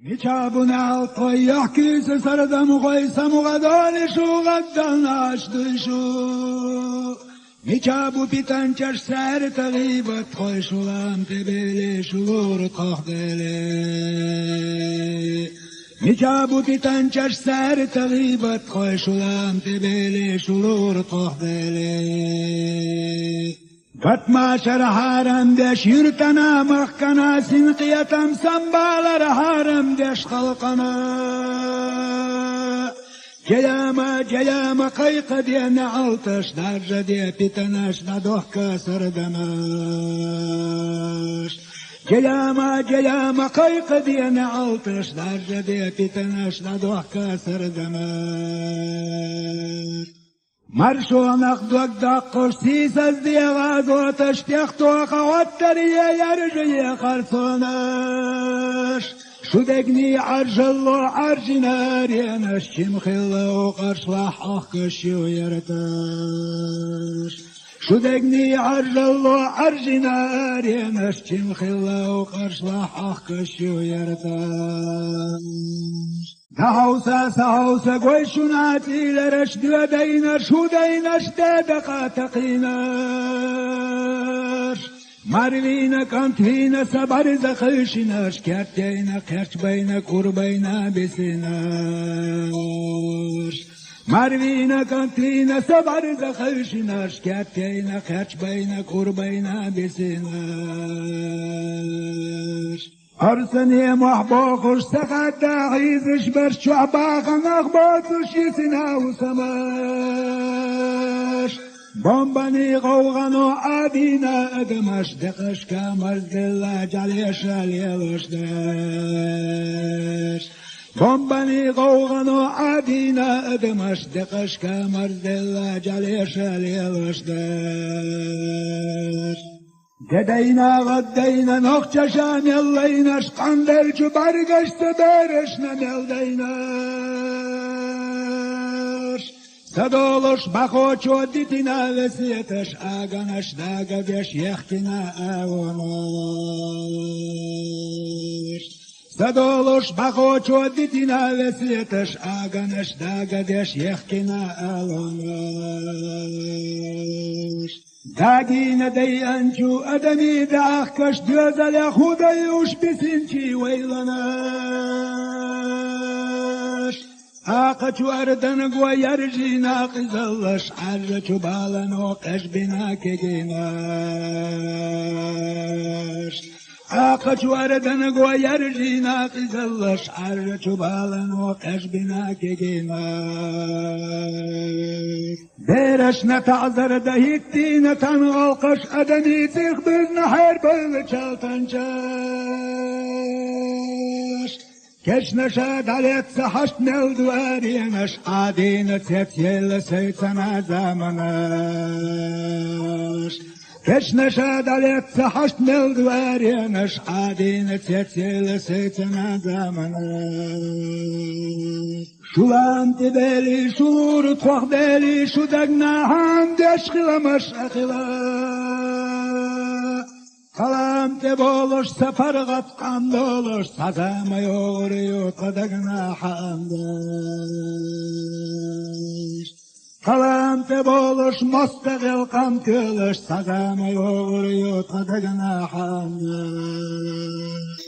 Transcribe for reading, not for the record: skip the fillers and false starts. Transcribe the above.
Micabuna altoyak küse sarıdam koysam ugadani şu gaddan açtı. Micabu pitançar ser tagibat koyşulam tebele şulur kahdele. Micabu pitançar ser tagibat koyşulam tebele şulur kahdele. Fatma haram deş yürtana mahkana sinqiyatam sambalar haram deş halkana. Celama kayka diye ne altaş darca diye pitanaş na dohka sardanaş. Celama kayka diye ne altaş darca diye pitanaş na dohka sardanaş. Marşonak dogda koşsizaz diye gazo taştiyak toka vattariye yarıcıya karsonaş. Şudegni arjallo arjinar yanaş çimkhilla o karşlah ahkışyo yarataş. Şudegni arjallo arjinar yanaş çimkhilla o karşlah ahkışyo yarataş. Sahausa goy şunatilereş düvedeyner şudeyneş dedeka tekiner. Marvina kantvina sabariza kışiner kerteyne kerçbeyne kurbeyne besiner. Marvina kantvina sabariza kışiner kerteyne kerçbeyne kurbeyne besiner. Arsaniye mahbokuş sakata hiziş ber şuabakan akbatuş yisina usamaş. Bombani qavgano adina adamaş deqaş kamal dilla jaliyashal yalashdash. Bombani qavgano adina adamaş deqaş kamal dilla jaliyashal yalashdash. Dedeyna gaddeyna nokçaşan yallaynaş kandelçu bargaşta bereşna neldeynaş. Sadoloş bakoço ditina vesiyetaş aganaş daga beş yehtina avonaş. Sadoloş bakoço ditina vesiyetaş aganaş daga beş yehtina avonaş. Dagina deyancu adami dağkaş düzel yahudayuş bisinci veylanaş. Ağaçu ardan goyar jina kızallaş arraçu balan o kaşbina keginaş. Ağaçu ardan goyar jina kızallaş arraçu balan o kaşbina keginaş. Bereşne ta'zarda hittine tan alqaş adani tıkbirne her böyle çaltancaş. Keşneş adalet haşt nevduvariyeneş adine tepyelle seytana zamanaş. Keşneş adalet haşt nevduvariyeneş adine tepyelle seytana zamanaş. Şulan tibeli şulur tuak deli şu dagnahan deşkilamış akila. Kalam te boloş safar gatkan doloş sazama yoğuruyor kadagnahandaş. Kalam te boloş mostaqil kam köloş sazama yoğuruyor kadagnahandaş.